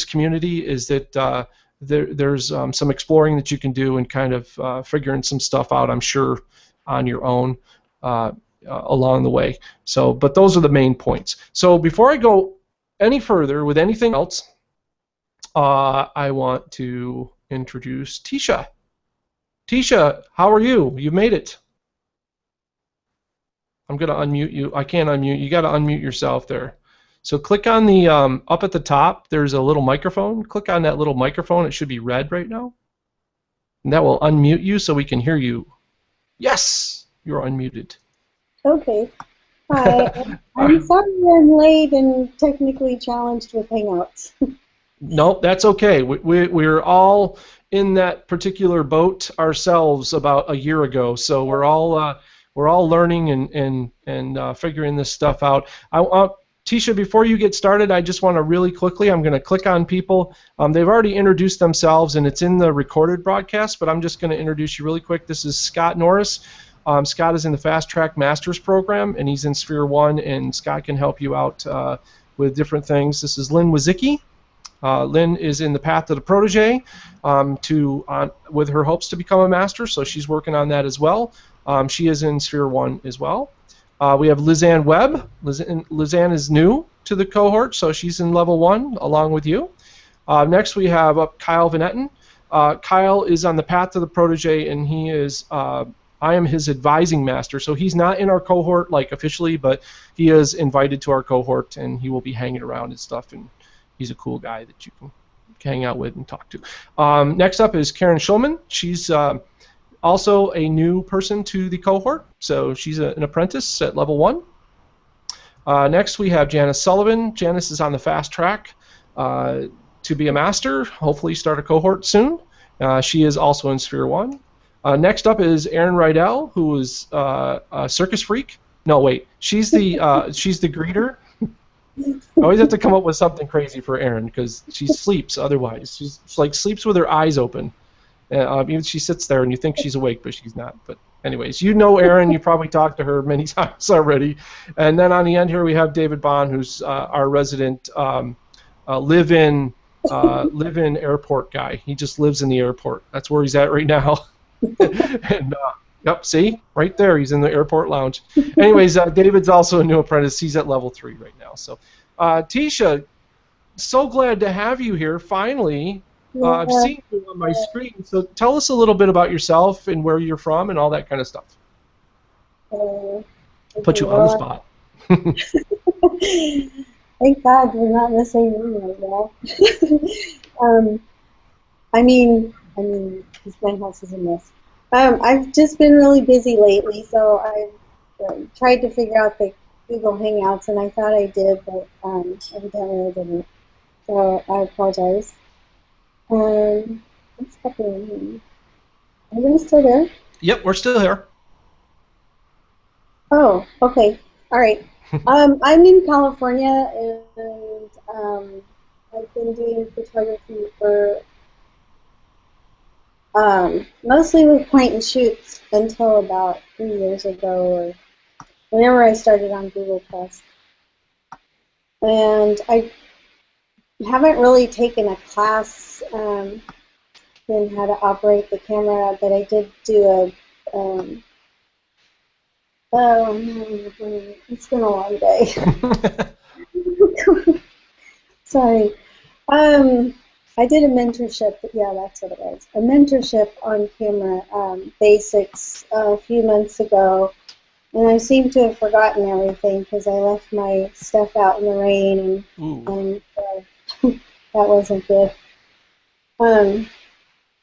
community, is that there's some exploring that you can do and kind of figuring some stuff out, I'm sure, on your own along the way. So, but those are the main points. So before I go any further with anything else, I want to introduce Tisha. Tisha, how are you? You made it. I'm going to unmute you. I can't unmute. You got to unmute yourself there. So click on the, up at the top, there's a little microphone. Click on that little microphone. It should be red right now. And that will unmute you so we can hear you. Yes, you're unmuted. Okay. Hi. I'm sorry I'm late and technically challenged with Hangouts. Nope, that's okay. We're all in that particular boat ourselves about a year ago, so we're all learning and figuring this stuff out. Tisha, before you get started, I just want to really quickly, I'm going to click on people. They've already introduced themselves, and it's in the recorded broadcast, but I'm just going to introduce you really quick. This is Scott Norris. Scott is in the Fast Track Masters program, and he's in Sphere 1, and Scott can help you out with different things. This is Lynn Wazicki. Lynn is in the path of the protege with her hopes to become a master, so she's working on that as well. She is in Sphere 1 as well. We have Lizanne Webb. Lizanne is new to the cohort, so she's in level 1 along with you. Next we have Kyle Van Etten. Kyle is on the path to the protege, and he is I am his advising master, so he's not in our cohort like officially, but he is invited to our cohort, and he will be hanging around and stuff, and he's a cool guy that you can hang out with and talk to. Next up is Karen Schulman. She's also a new person to the cohort, so she's an apprentice at level 1. Next we have Janice Sullivan. Janice is on the fast track to be a master, hopefully start a cohort soon. She is also in Sphere 1. Next up is Erin Rydell, who is a circus freak. No, wait, she's the greeter. I always have to come up with something crazy for Erin because she sleeps otherwise. She's like sleeps with her eyes open. Even she sits there and you think she's awake, but she's not. But anyways, you know Erin. You probably talked to her many times already. And then on the end here we have David Bond, who's our resident live-in airport guy. He just lives in the airport. That's where he's at right now. And yep, see right there, he's in the airport lounge. Anyways, David's also a new apprentice. He's at level 3 right now. So, Tisha, so glad to have you here finally. I've seen you on my screen, so tell us a little bit about yourself and where you're from and all that kind of stuff. Put you on the spot. Thank God we're not in the same room right now. I mean, because my house is a mess. I've just been really busy lately, so I've tried to figure out the Google Hangouts, and I thought I did, but evidently I didn't. So I apologize. What's happening? Are you guys still there? Yep, we're still here. Oh, okay. All right. I'm in California, and I've been doing photography for mostly with point and shoots until about 3 years ago, or whenever I started on Google Plus. And I haven't really taken a class in how to operate the camera, but I did do a it's been a long day. Sorry. I did a mentorship, yeah, that's what it was. A mentorship on camera basics a few months ago, and I seem to have forgotten everything because I left my stuff out in the rain, and that wasn't good.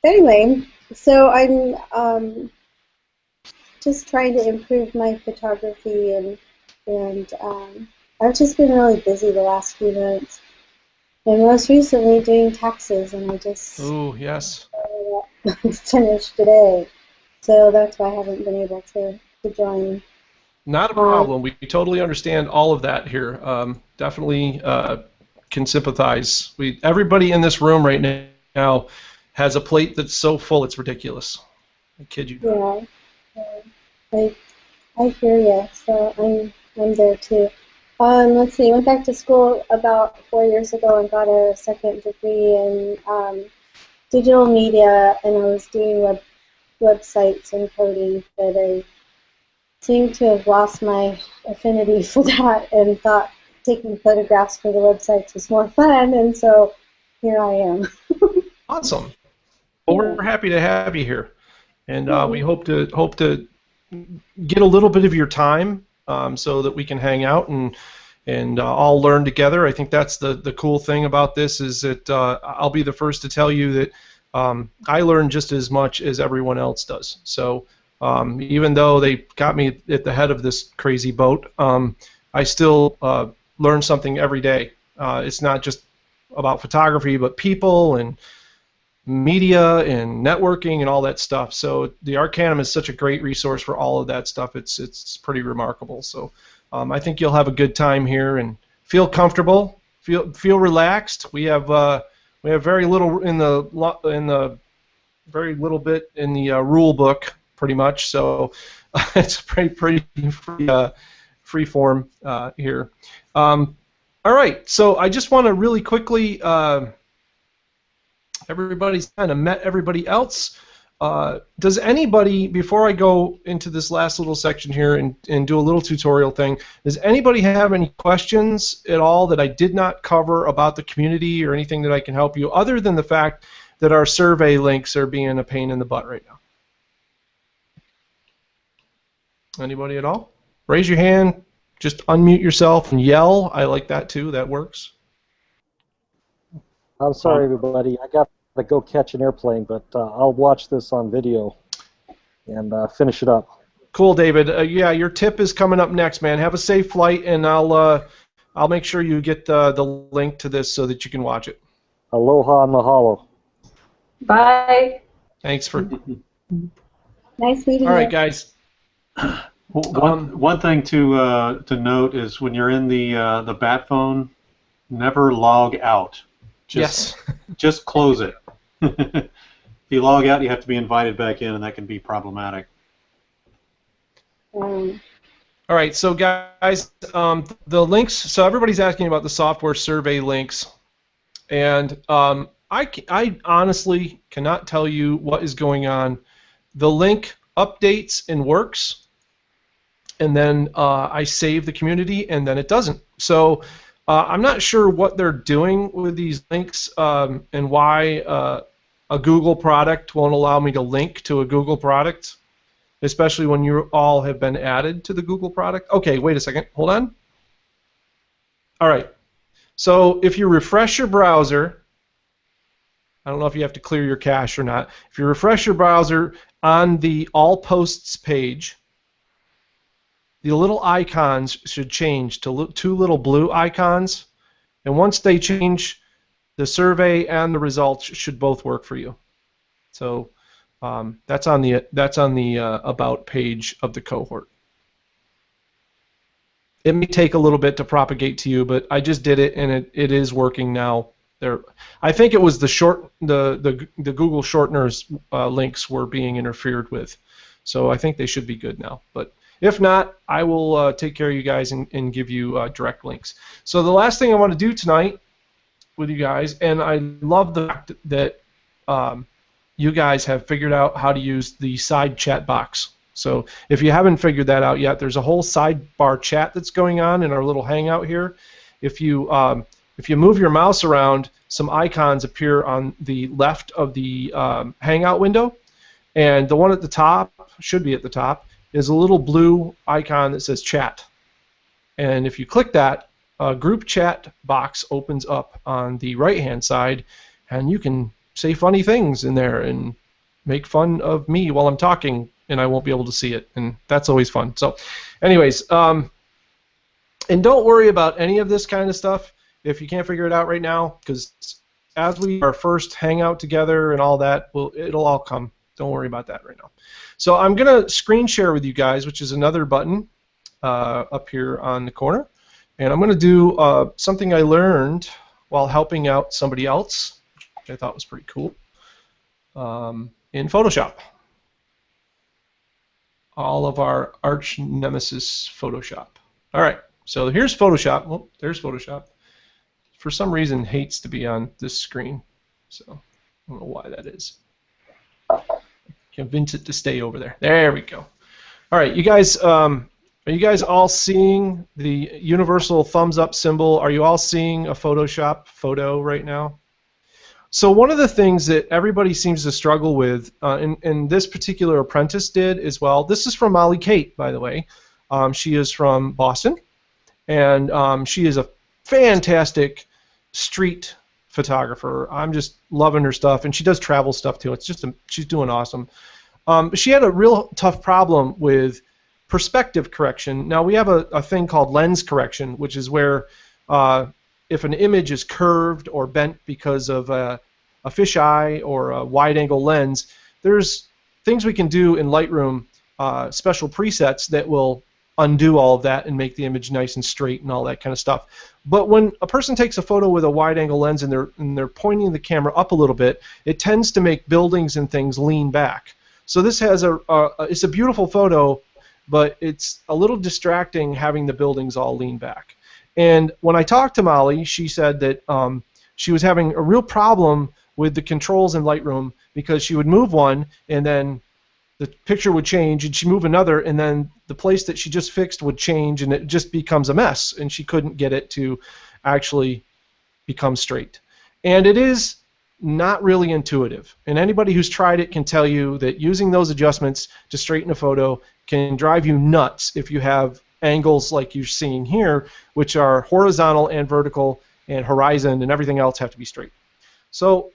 Anyway, so I'm just trying to improve my photography, and I've just been really busy the last few months. And most recently doing taxes, and I just yes. finished today. So that's why I haven't been able to join. Not a problem. We totally understand all of that here. Definitely can sympathize. Everybody in this room right now has a plate that's so full it's ridiculous. I kid you not. Yeah, I hear you. So I'm there too. Let's see, I went back to school about 4 years ago and got a second degree in digital media, and I was doing websites and coding, but I seem to have lost my affinity for that and thought taking photographs for the websites was more fun, and so here I am. Awesome. Well, we're happy to have you here, and we hope to get a little bit of your time so that we can hang out and all learn together. I think that's the cool thing about this is that I'll be the first to tell you that I learn just as much as everyone else does. So even though they got me at the head of this crazy boat, I still learn something every day. It's not just about photography, but people and media and networking and all that stuff. So the Arcanum is such a great resource for all of that stuff. It's pretty remarkable. So I think you'll have a good time here and feel comfortable, feel relaxed. We have very little in the very little bit in the rule book, pretty much. So it's pretty free form here. All right, so I just want to really quickly. Everybody's kind of met everybody else. Does anybody, before I go into this last little section here and do a little tutorial thing, does anybody have any questions at all that I did not cover about the community or anything that I can help you, other than the fact that our survey links are being a pain in the butt right now? Anybody at all? Raise your hand, just unmute yourself and yell. I like that too, that works. I'm sorry, everybody. I got to go catch an airplane, but I'll watch this on video and finish it up. Cool, David. Yeah, your tip is coming up next, man. Have a safe flight, and I'll make sure you get the link to this so that you can watch it. Aloha and mahalo. Bye. Thanks for. Nice meeting you. All right, guys. One thing to note is when you're in the bat phone, never log out. Yes. Just close it. If you log out, you have to be invited back in, and that can be problematic. All right, so guys, the links. So everybody's asking about the software survey links, and I honestly cannot tell you what is going on. The link updates and works, and then I save the community, and then it doesn't. So I'm not sure what they're doing with these links and why a Google product won't allow me to link to a Google product, especially when you all have been added to the Google product. Okay, wait a second. Hold on. All right. So if you refresh your browser, I don't know if you have to clear your cache or not. If you refresh your browser on the All Posts page, the little icons should change to two little blue icons, and once they change, the survey and the results should both work for you. So that's on the About page of the cohort. It may take a little bit to propagate to you, but I just did it, and it is working now. I think it was the Google shorteners links were being interfered with, so I think they should be good now. But if not, I will take care of you guys and give you direct links. So the last thing I want to do tonight with you guys, and I love the fact that you guys have figured out how to use the side chat box. So if you haven't figured that out yet, there's a whole sidebar chat that's going on in our little hangout here. If you move your mouse around, some icons appear on the left of the hangout window, and the one at the top, should be at the top, is a little blue icon that says chat. And if you click that, a group chat box opens up on the right-hand side, and you can say funny things in there and make fun of me while I'm talking, and I won't be able to see it, and that's always fun. So anyways, and don't worry about any of this kind of stuff if you can't figure it out right now, because as we our first hangout together and all that, it'll all come. Don't worry about that right now. So I'm going to screen share with you guys, which is another button up here on the corner. And I'm going to do something I learned while helping out somebody else, which I thought was pretty cool, in Photoshop. All of our arch nemesis Photoshop. All right, so here's Photoshop. Oh, there's Photoshop. For some reason, hates to be on this screen, so I don't know why that is. Convince it to stay over there. There we go. All right, you guys, are you guys all seeing the universal thumbs up symbol? Are you all seeing a Photoshop photo right now? So one of the things that everybody seems to struggle with, and this particular apprentice did as well, this is from Molly Kate, by the way, She is from Boston, and she is a fantastic street photographer. I'm just loving her stuff, and she does travel stuff too. It's just she's doing awesome. She had a real tough problem with perspective correction. Now we have a thing called lens correction, which is where if an image is curved or bent because of a fisheye or a wide-angle lens, there's things we can do in Lightroom, special presets that will undo all of that and make the image nice and straight and all that kind of stuff. But when a person takes a photo with a wide-angle lens and they're pointing the camera up a little bit, it tends to make buildings and things lean back. So this has it's a beautiful photo, but it's a little distracting having the buildings all lean back. And when I talked to Molly, she said that she was having a real problem with the controls in Lightroom because she would move one and then the picture would change, and she'd move another, and then the place that she just fixed would change, and it just becomes a mess, and she couldn't get it to actually become straight. And it is not really intuitive. And anybody who's tried it can tell you that using those adjustments to straighten a photo can drive you nuts if you have angles like you're seeing here, which are horizontal and vertical, and horizon and everything else have to be straight. So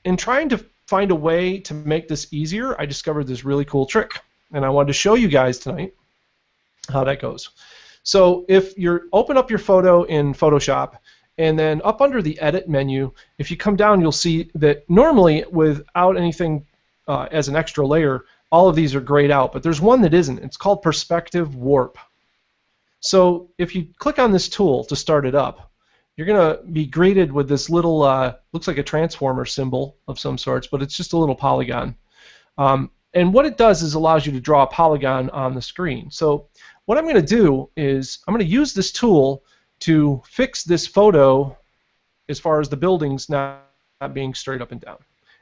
in trying to find a way to make this easier, I discovered this really cool trick, and I wanted to show you guys tonight how that goes. So if you open up your photo in Photoshop, and then up under the Edit menu, if you come down, you'll see that normally without anything as an extra layer, all of these are grayed out, but there's one that isn't. It's called Perspective Warp. So if you click on this tool to start it up, you're going to be greeted with this little, looks like a transformer symbol of some sorts, but it's just a little polygon. And what it does is allows you to draw a polygon on the screen. So what I'm going to do is I'm going to use this tool to fix this photo as far as the buildings not being straight up and down.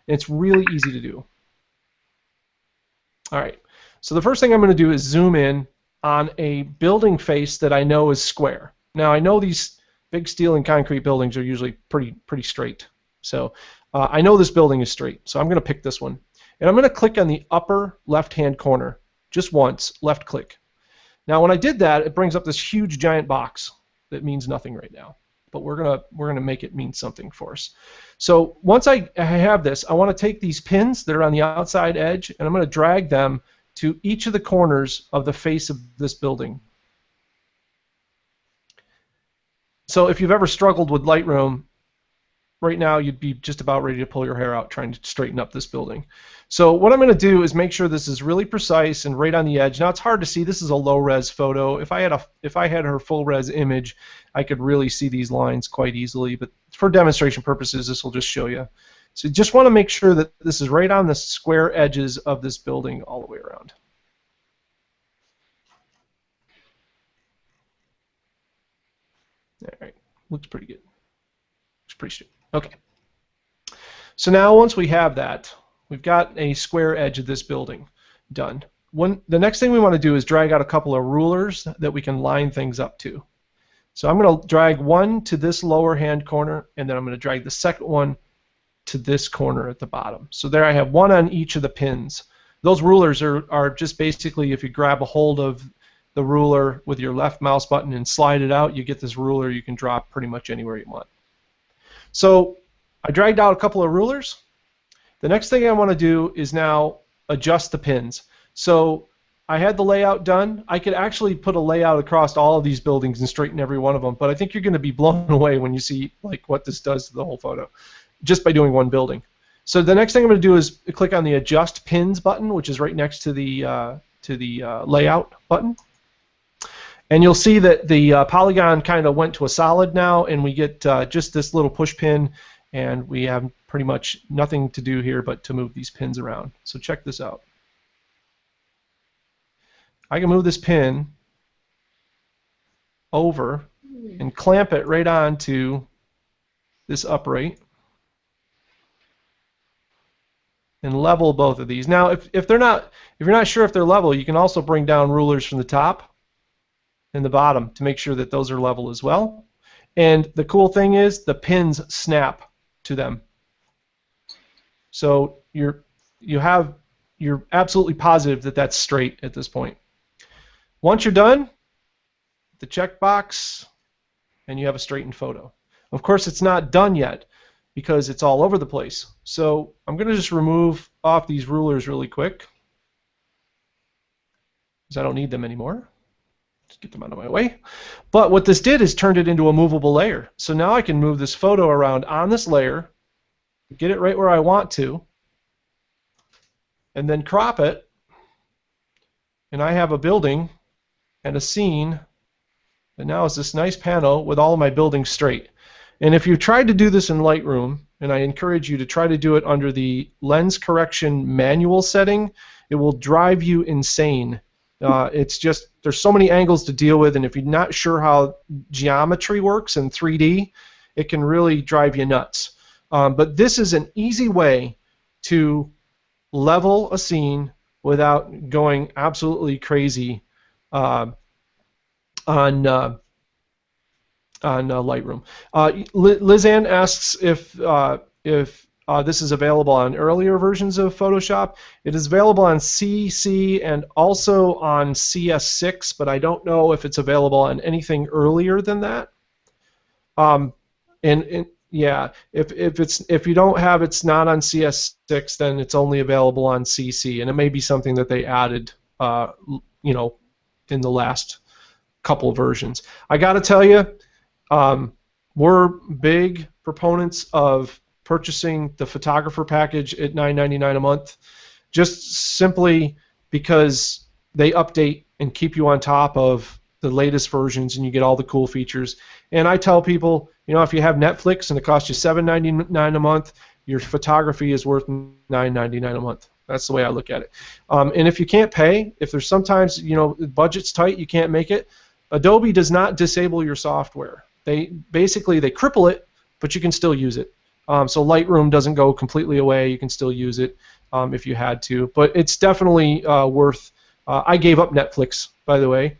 And it's really easy to do. All right. So the first thing I'm going to do is zoom in on a building face that I know is square. Now I know these big steel and concrete buildings are usually pretty straight. So I know this building is straight. So I'm going to pick this one. And I'm going to click on the upper left-hand corner just once, left click. Now when I did that, it brings up this huge giant box that means nothing right now. But we're gonna make it mean something for us. So once I have this, I want to take these pins that are on the outside edge, and I'm going to drag them to each of the corners of the face of this building. So if you've ever struggled with Lightroom, right now you'd be just about ready to pull your hair out trying to straighten up this building. So what I'm going to do is make sure this is really precise and right on the edge. Now it's hard to see. This is a low-res photo. If I had her full-res image, I could really see these lines quite easily. But for demonstration purposes, this will just show you. So you just want to make sure that this is right on the square edges of this building all the way around. All right, looks pretty good. Looks pretty straight. Okay. So now once we have that, we've got a square edge of this building done. The next thing we want to do is drag out a couple of rulers that we can line things up to. So I'm going to drag one to this lower hand corner, and then I'm going to drag the second one to this corner at the bottom. So there I have one on each of the pins. Those rulers are just basically, if you grab a hold of the ruler with your left mouse button and slide it out, you get this ruler you can drop pretty much anywhere you want. So I dragged out a couple of rulers. The next thing I want to do is now adjust the pins. So I had the layout done. I could actually put a layout across all of these buildings and straighten every one of them, but I think you're going to be blown away when you see like what this does to the whole photo just by doing one building. So the next thing I'm going to do is click on the Adjust Pins button, which is right next to the Layout button. And you'll see that the polygon kind of went to a solid now, and we get just this little push pin, and we have pretty much nothing to do here but to move these pins around. So check this out. I can move this pin over and clamp it right onto this upright and level both of these. Now, if you're not sure if they're level, you can also bring down rulers from the top and the bottom to make sure that those are level as well. And the cool thing is the pins snap to them. So you're absolutely positive that that's straight at this point. Once you're done, the checkbox, and you have a straightened photo. Of course, it's not done yet because it's all over the place. So I'm going to just remove off these rulers really quick because I don't need them anymore. Just get them out of my way. But what this did is turned it into a movable layer. So now I can move this photo around on this layer, get it right where I want to, and then crop it. And I have a building and a scene, and now it's this nice panel with all of my buildings straight. And if you tried to do this in Lightroom, and I encourage you to try to do it under the lens correction manual setting, it will drive you insane. It's just, there's so many angles to deal with, and if you're not sure how geometry works in 3D, it can really drive you nuts. But this is an easy way to level a scene without going absolutely crazy on Lightroom. Lizanne asks if this is available on earlier versions of Photoshop. It is available on CC and also on CS6, but I don't know if it's available on anything earlier than that. Yeah, if you don't have it's not on CS6, then it's only available on CC, and it may be something that they added, you know, in the last couple of versions. I got to tell you, we're big proponents of purchasing the photographer package at $9.99 a month, just simply because they update and keep you on top of the latest versions, and you get all the cool features. And I tell people, you know, if you have Netflix and it costs you $7.99 a month, your photography is worth $9.99 a month. That's the way I look at it. And if you can't pay, if there's sometimes, you know, the budget's tight, you can't make it, Adobe does not disable your software. They cripple it, but you can still use it. So Lightroom doesn't go completely away. You can still use it if you had to. But it's definitely worth. I gave up Netflix, by the way,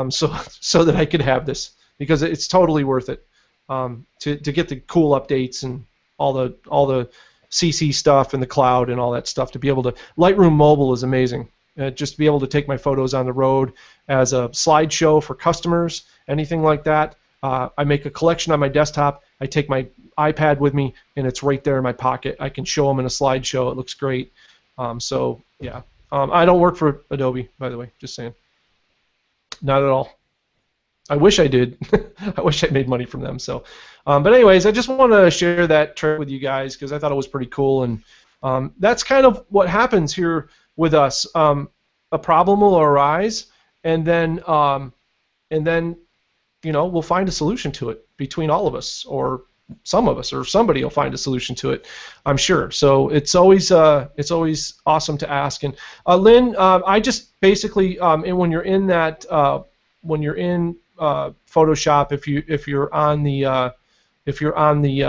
so that I could have this, because it's totally worth it to get the cool updates and all the CC stuff and the cloud and all that stuff. To be able to Lightroom Mobile is amazing. Just to be able to take my photos on the road as a slideshow for customers, anything like that. I make a collection on my desktop. I take my iPad with me, and it's right there in my pocket. I can show them in a slideshow. It looks great. So yeah, I don't work for Adobe, by the way. Just saying. Not at all. I wish I did. I wish I made money from them. So, but anyways, I just want to share that trick with you guys because I thought it was pretty cool, and that's kind of what happens here with us. A problem will arise, and then you know, we'll find a solution to it between all of us, or some of us, or somebody will find a solution to it, I'm sure. So it's always awesome to ask. And Lynn, I just basically, and when you're in that, when you're in Photoshop, if you're on the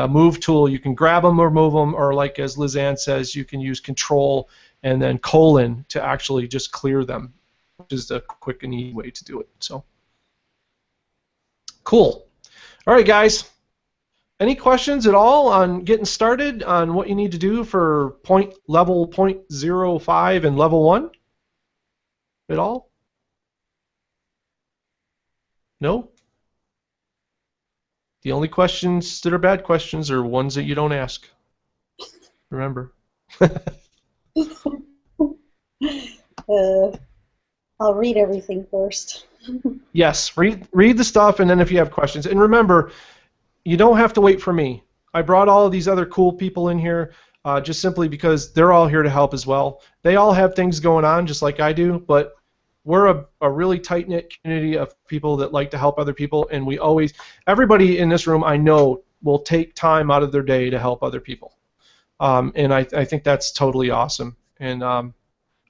move tool, you can grab them or move them, or like as Lizanne says, you can use Control and then colon to actually just clear them, which is a quick and easy way to do it. So. Cool. All right, guys. Any questions at all on getting started on what you need to do for level 0.05 and level 1? At all? No? The only questions that are bad questions are ones that you don't ask. Remember. I'll read everything first. Yes, read the stuff, and then if you have questions. And remember, you don't have to wait for me. I brought all of these other cool people in here just simply because they're all here to help as well. They all have things going on just like I do, but we're a really tight-knit community of people that like to help other people, and everybody in this room I know will take time out of their day to help other people. And I think that's totally awesome. And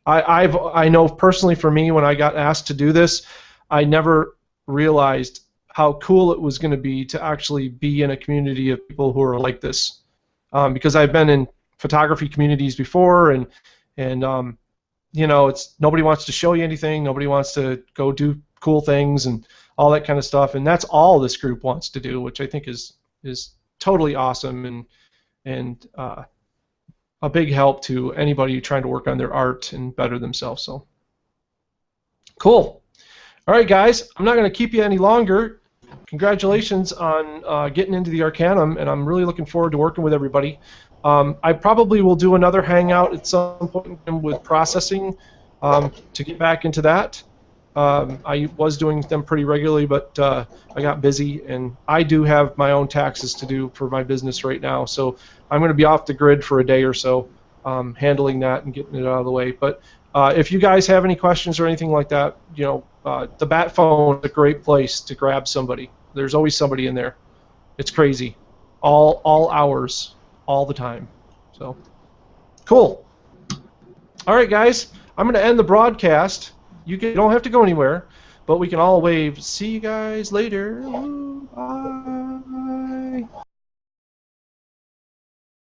I know personally for me, when I got asked to do this, I never realized how cool it was going to be to actually be in a community of people who are like this. Because I've been in photography communities before, and you know, it's nobody wants to show you anything, nobody wants to go do cool things and all that kind of stuff, and that's all this group wants to do, which I think is totally awesome and a big help to anybody trying to work on their art and better themselves. So cool. All right, guys, I'm not going to keep you any longer. Congratulations on getting into the Arcanum, and I'm really looking forward to working with everybody. I probably will do another hangout at some point with processing to get back into that. I was doing them pretty regularly, but I got busy, and I do have my own taxes to do for my business right now, so I'm going to be off the grid for a day or so, handling that and getting it out of the way. But if you guys have any questions or anything like that, you know, the Bat phone is a great place to grab somebody. There's always somebody in there. It's crazy, all hours, all the time. So cool. All right, guys, I'm going to end the broadcast. You don't have to go anywhere, but we can all wave. See you guys later. Bye.